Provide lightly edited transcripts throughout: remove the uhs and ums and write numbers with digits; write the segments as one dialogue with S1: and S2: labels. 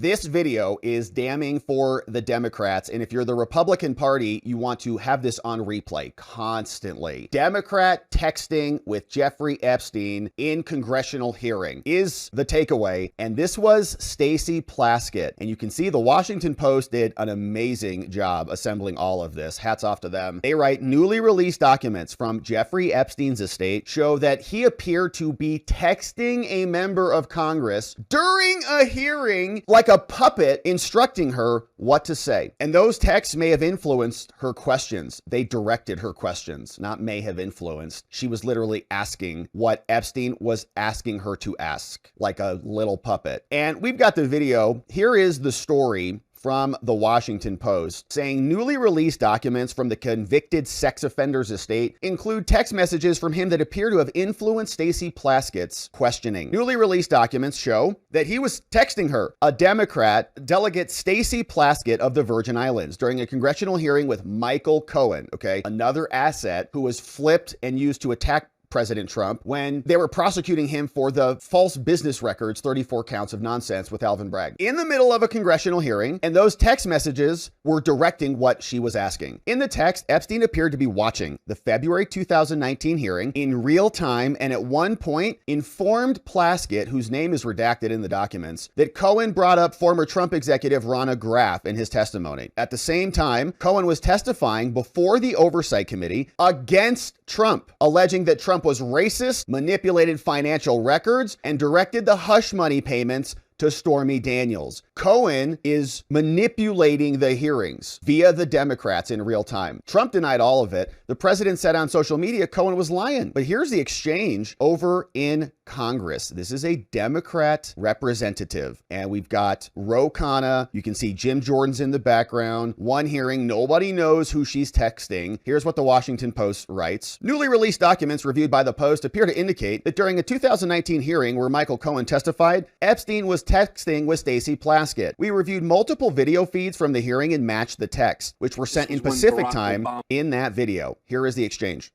S1: This video is damning for the Democrats, and if you're the Republican Party, you want to have this on replay constantly. Democrat texting with Jeffrey Epstein in congressional hearing is the takeaway, and this was Stacey Plaskett. And you can see the Washington Post did an amazing job assembling all of this. Hats off to them. They write, newly released documents from Jeffrey Epstein's estate show that he appeared to be texting a member of Congress during a hearing like a puppet, instructing her what to say. And those texts may have influenced her questions. They directed her questions, not may have influenced. She was literally asking what Epstein was asking her to ask, like a little puppet. And we've got the video. Here is the story from the Washington Post saying newly released documents from the convicted sex offender's estate include text messages from him that appear to have influenced Stacey Plaskett's questioning. Newly released documents show that he was texting her, a Democrat, Delegate Stacey Plaskett of the Virgin Islands, during a congressional hearing with Michael Cohen, okay, another asset who was flipped and used to attack President Trump when they were prosecuting him for the false business records, 34 counts of nonsense with Alvin Bragg. In the middle of a congressional hearing, and those text messages were directing what she was asking. In the text, Epstein appeared to be watching the February 2019 hearing in real time, and at one point informed Plaskett, whose name is redacted in the documents, that Cohen brought up former Trump executive Ronna Graff in his testimony. At the same time, Cohen was testifying before the Oversight Committee against Trump, alleging that Trump was racist, manipulated financial records, and directed the hush money payments to Stormy Daniels. Cohen is manipulating the hearings via the Democrats in real time. Trump denied all of it. The president said on social media Cohen was lying. But here's the exchange over in Congress. This is a Democrat representative, and we've got Ro Khanna. You can see Jim Jordan's in the background. One hearing, nobody knows who she's texting. Here's what the Washington Post writes. Newly released documents reviewed by the Post appear to indicate that during a 2019 hearing where Michael Cohen testified, Epstein was texting with Stacey Plaskett. We reviewed multiple video feeds from the hearing and matched the text, which were sent in Pacific time in that video. Here is the exchange.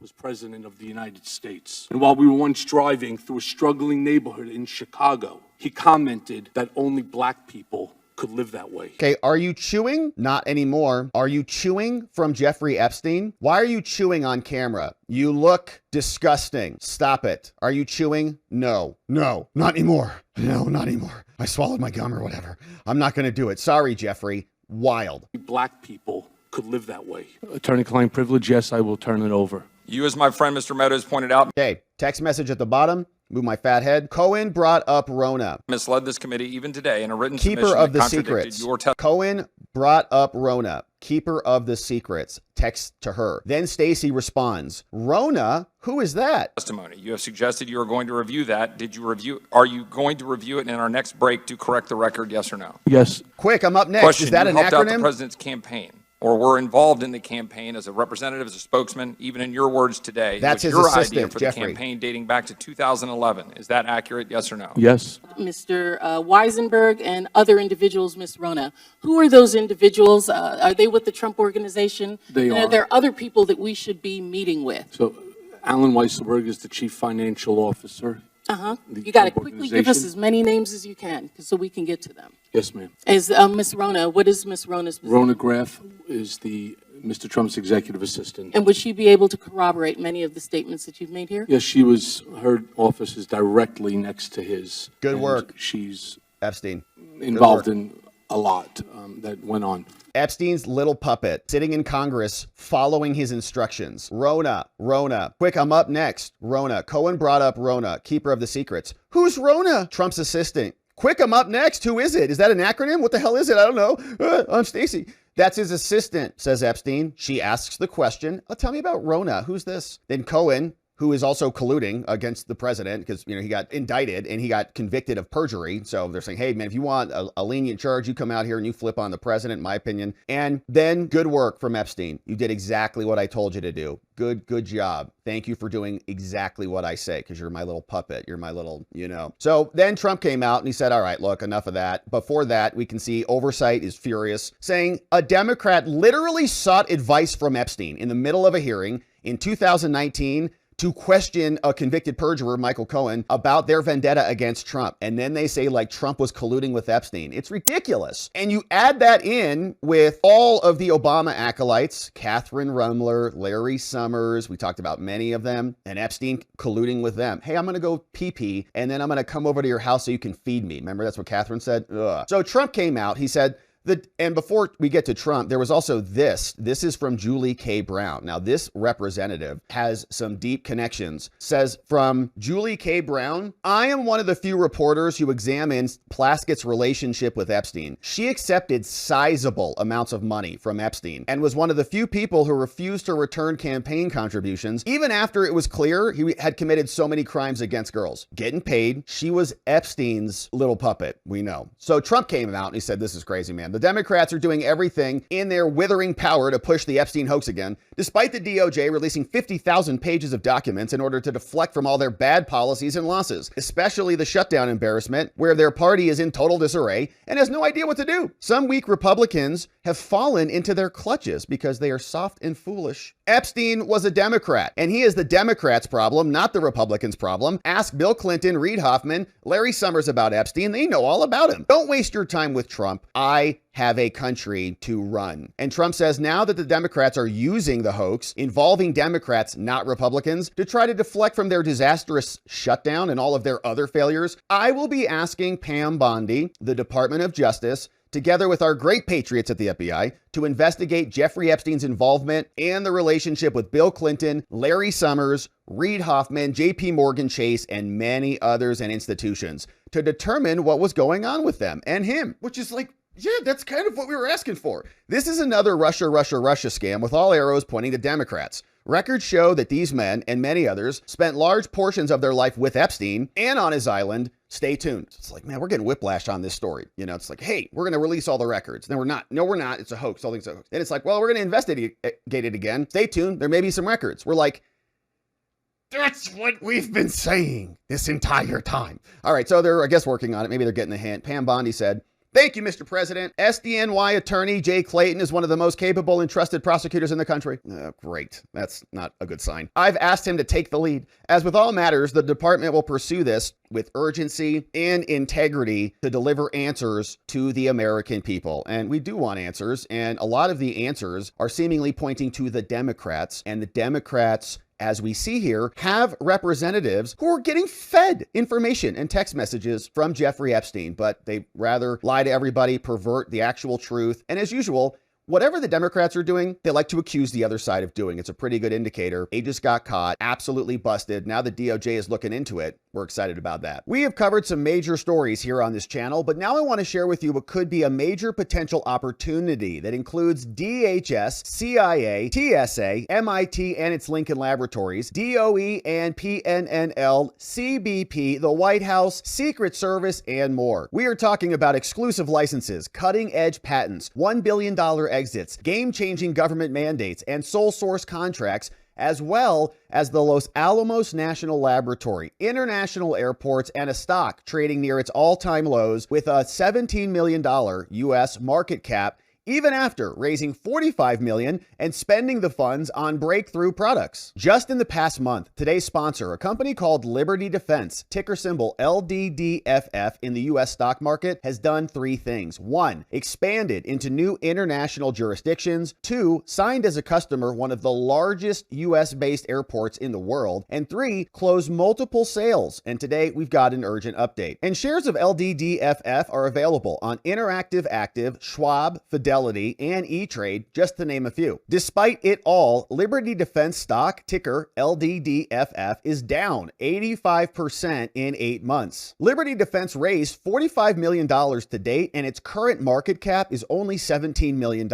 S2: Was president of the United States. And while we were once driving through a struggling neighborhood in Chicago, he commented that only black people could live that way.
S1: Okay, are you chewing? Not anymore. Are you chewing from Jeffrey Epstein? Why are you chewing on camera? You look disgusting. Stop it. Are you chewing? No, not anymore. No, not anymore. I swallowed my gum or whatever. I'm not going to do it. Sorry, Jeffrey. Wild.
S2: Black people could live that way. Attorney-client privilege, yes, I will turn it over.
S3: You, as my friend Mr. Meadows pointed out.
S1: Okay, text message at the bottom. Move my fat head. Cohen brought up Ronna.
S3: Misled this committee even today in a written
S1: Keeper of the secrets. Cohen brought up Ronna. Keeper of the secrets. Text to her. Then Stacey responds, Ronna? Who is that?
S3: Testimony. You have suggested you are going to review that. Did you review? Are you going to review it in our next break to correct the record? Yes or no?
S2: Yes.
S1: Quick, I'm up next.
S3: Question,
S1: is that an
S3: helped
S1: acronym?
S3: Out the president's campaign, or were involved in the campaign as a representative, as a spokesman, even in your words today.
S1: That's his
S3: your
S1: assistant,
S3: idea for
S1: Jeffrey.
S3: the campaign dating back to 2011. Is that accurate? Yes or no?
S2: Yes.
S4: Mr. Weisenberg and other individuals, Ms. Ronna. Who are those individuals? Are they with the Trump organization?
S2: They
S4: and
S2: are.
S4: Are there other people that we should be meeting with?
S2: So Alan Weisselberg is the chief financial officer.
S4: You got to quickly give us as many names as you can so we can get to them.
S2: Yes, ma'am.
S4: As Ms. Ronna, what is Ms. Ronna's position?
S2: Ronna Graff is the Mr. Trump's executive assistant.
S4: And would she be able to corroborate many of the statements that you've made here?
S2: Yes, her office is directly next to his.
S1: Good work.
S2: She's
S1: Epstein.
S2: involved in a lot that went on.
S1: Epstein's little puppet sitting in Congress following his instructions. Ronna. Quick, I'm up next. Ronna. Cohen brought up Ronna, keeper of the secrets. Who's Ronna? Trump's assistant. Quick, I'm up next. Who is it? Is that an acronym? What the hell is it? I don't know. I'm Stacey. That's his assistant, says Epstein. She asks the question. Tell me about Ronna. Who's this? Then Cohen, who is also colluding against the president because, he got indicted and he got convicted of perjury. So they're saying, hey, man, if you want a lenient charge, you come out here and you flip on the president, in my opinion. And then good work from Epstein. You did exactly what I told you to do. Good job. Thank you for doing exactly what I say because you're my little puppet. You're my little, So then Trump came out and he said, all right, look, enough of that. Before that, we can see Oversight is furious, saying a Democrat literally sought advice from Epstein in the middle of a hearing in 2019 to question a convicted perjurer, Michael Cohen, about their vendetta against Trump. And then they say like Trump was colluding with Epstein. It's ridiculous. And you add that in with all of the Obama acolytes, Catherine Rumler, Larry Summers, we talked about many of them, and Epstein colluding with them. Hey, I'm going to go pee-pee, and then I'm going to come over to your house so you can feed me. Remember, that's what Catherine said? Ugh. So Trump came out, he said, and before we get to Trump, there was also this. This is from Julie K. Brown. Now, this representative has some deep connections. Says from Julie K. Brown, I am one of the few reporters who examines Plaskett's relationship with Epstein. She accepted sizable amounts of money from Epstein and was one of the few people who refused to return campaign contributions, even after it was clear he had committed so many crimes against girls. Getting paid, she was Epstein's little puppet, we know. So Trump came out and he said, this is crazy, man. The Democrats are doing everything in their withering power to push the Epstein hoax again, despite the DOJ releasing 50,000 pages of documents in order to deflect from all their bad policies and losses, especially the shutdown embarrassment, where their party is in total disarray and has no idea what to do. Some weak Republicans have fallen into their clutches because they are soft and foolish. Epstein was a Democrat, and he is the Democrats' problem, not the Republicans' problem. Ask Bill Clinton, Reid Hoffman, Larry Summers about Epstein. They know all about him. Don't waste your time with Trump. I have a country to run. And Trump says now that the Democrats are using the hoax involving Democrats, not Republicans, to try to deflect from their disastrous shutdown and all of their other failures, I will be asking Pam Bondi, the Department of Justice, together with our great patriots at the FBI, to investigate Jeffrey Epstein's involvement and the relationship with Bill Clinton, Larry Summers, Reid Hoffman, JP Morgan Chase, and many others and institutions to determine what was going on with them and him, which is like, yeah, that's kind of what we were asking for. This is another Russia scam with all arrows pointing to Democrats. Records show that these men and many others spent large portions of their life with Epstein and on his island. Stay tuned. It's like, man, we're getting whiplash on this story. You know, it's like, hey, we're going to release all the records. No, we're not. No, we're not. It's a hoax. All things are a hoax. And it's like, well, we're going to investigate it again. Stay tuned. There may be some records. We're like, that's what we've been saying this entire time. All right. So they're, I guess, working on it. Maybe they're getting the hint. Pam Bondi said, thank you, Mr. President. SDNY attorney Jay Clayton is one of the most capable and trusted prosecutors in the country. Great. That's not a good sign. I've asked him to take the lead. As with all matters, the department will pursue this with urgency and integrity to deliver answers to the American people. And we do want answers. And a lot of the answers are seemingly pointing to the Democrats, and the Democrats, as we see here, have representatives who are getting fed information and text messages from Jeffrey Epstein, but they rather lie to everybody, pervert the actual truth. And as usual, whatever the Democrats are doing, they like to accuse the other side of doing. It's a pretty good indicator. They just got caught, absolutely busted. Now the DOJ is looking into it. We're excited about that. We have covered some major stories here on this channel, but now I want to share with you what could be a major potential opportunity that includes DHS, CIA, TSA, MIT and its Lincoln Laboratories, DOE and PNNL, CBP, the White House, Secret Service, and more. We are talking about exclusive licenses, cutting-edge patents, $1 billion exits, game-changing government mandates, and sole source contracts, as well as the Los Alamos National Laboratory, international airports, and a stock trading near its all-time lows with a $17 million U.S. market cap, even after raising $45 million and spending the funds on breakthrough products. Just in the past month, today's sponsor, a company called Liberty Defense, ticker symbol LDDFF in the U.S. stock market, has done three things. 1, expanded into new international jurisdictions. 2, signed as a customer one of the largest U.S.-based airports in the world. And 3, closed multiple sales. And today, we've got an urgent update. And shares of LDDFF are available on Interactive Active, Schwab, Fidelity, and E-Trade, just to name a few. Despite it all, Liberty Defense stock, ticker LDDFF, is down 85% in 8 months. Liberty Defense raised $45 million to date, and its current market cap is only $17 million.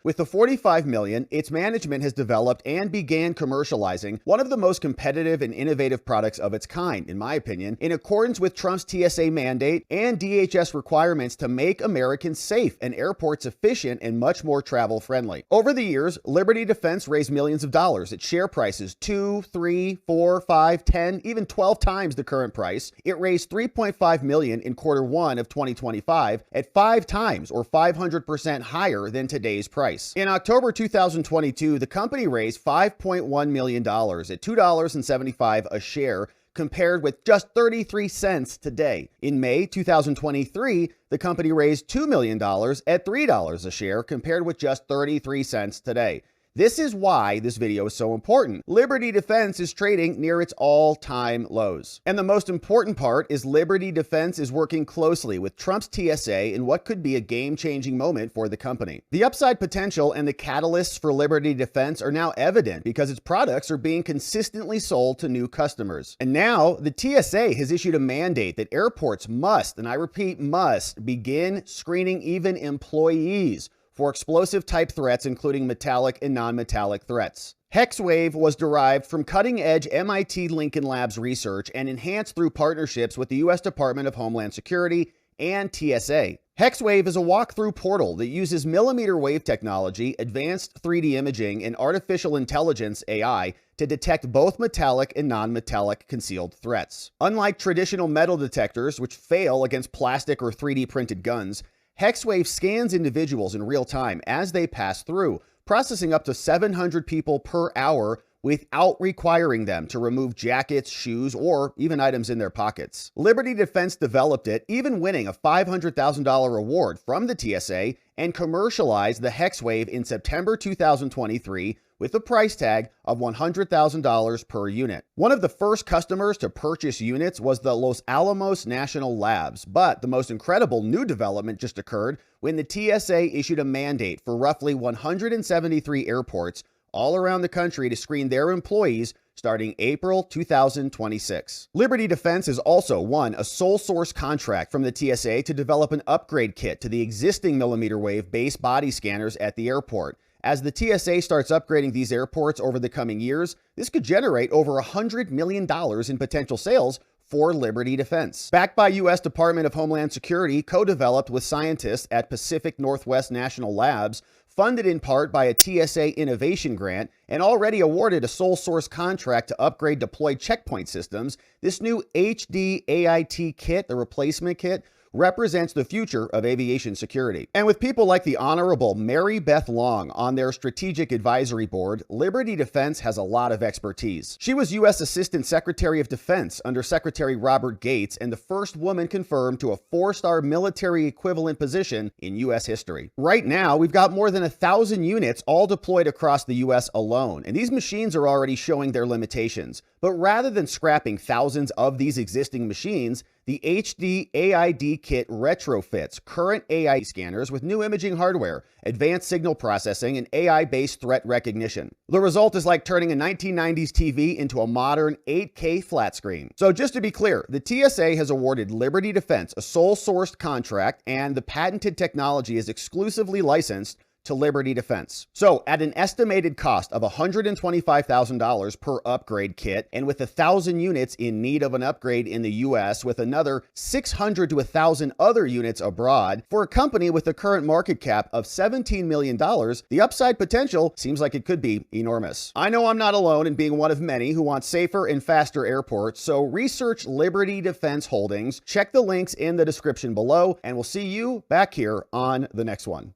S1: With the $45 million, its management has developed and began commercializing one of the most competitive and innovative products of its kind, in my opinion, in accordance with Trump's TSA mandate and DHS requirements to make Americans safe and airports efficient efficient, and much more travel friendly. Over the years, Liberty Defense raised millions of dollars at share prices 2, 3, 4, 5, 10, even 12 times the current price. It raised $3.5 million in Q1 of 2025 at 5 times or 500% higher than today's price. In October 2022, the company raised $5.1 million at $2.75 a share, compared with just 33 cents today. In May 2023, the company raised $2 million at $3 a share, compared with just 33 cents today. This is why this video is so important. Liberty Defense is trading near its all-time lows. And the most important part is Liberty Defense is working closely with Trump's TSA in what could be a game-changing moment for the company. The upside potential and the catalysts for Liberty Defense are now evident because its products are being consistently sold to new customers. And now the TSA has issued a mandate that airports must, and I repeat, must, begin screening even employees for explosive type threats, including metallic and non-metallic threats. HexWave was derived from cutting-edge MIT Lincoln Labs research and enhanced through partnerships with the U.S. Department of Homeland Security and TSA. HexWave is a walk-through portal that uses millimeter wave technology, advanced 3D imaging, and artificial intelligence AI to detect both metallic and non-metallic concealed threats. Unlike traditional metal detectors, which fail against plastic or 3D printed guns, HexWave scans individuals in real time as they pass through, processing up to 700 people per hour without requiring them to remove jackets, shoes, or even items in their pockets. Liberty Defense developed it, even winning a $500,000 award from the TSA, and commercialized the HexWave in September 2023 with a price tag of $100,000 per unit. One of the first customers to purchase units was the Los Alamos National Labs, but the most incredible new development just occurred when the TSA issued a mandate for roughly 173 airports all around the country to screen their employees starting April 2026. Liberty Defense has also won a sole source contract from the TSA to develop an upgrade kit to the existing millimeter wave base body scanners at the airport. As the TSA starts upgrading these airports over the coming years, this could generate over $100 million in potential sales for Liberty Defense. Backed by U.S. Department of Homeland Security, co-developed with scientists at Pacific Northwest National Labs, funded in part by a TSA innovation grant, and already awarded a sole source contract to upgrade deployed checkpoint systems, this new HD AIT kit, the replacement kit, represents the future of aviation security. And with people like the Honorable Mary Beth Long on their strategic advisory board, Liberty Defense has a lot of expertise. She was U.S. Assistant Secretary of Defense under Secretary Robert Gates and the first woman confirmed to a 4-star military equivalent position in U.S. history. Right now, we've got more than 1,000 units all deployed across the U.S. alone, and these machines are already showing their limitations. But rather than scrapping thousands of these existing machines, the HD AID kit retrofits current AI scanners with new imaging hardware, advanced signal processing, and AI-based threat recognition. The result is like turning a 1990s TV into a modern 8K flat screen. So just to be clear, the TSA has awarded Liberty Defense a sole-sourced contract, and the patented technology is exclusively licensed to Liberty Defense. So at an estimated cost of $125,000 per upgrade kit, and with 1,000 units in need of an upgrade in the US, with another 600 to 1,000 other units abroad, for a company with a current market cap of $17 million, the upside potential seems like it could be enormous. I know I'm not alone in being one of many who want safer and faster airports, so research Liberty Defense Holdings, check the links in the description below, and we'll see you back here on the next one.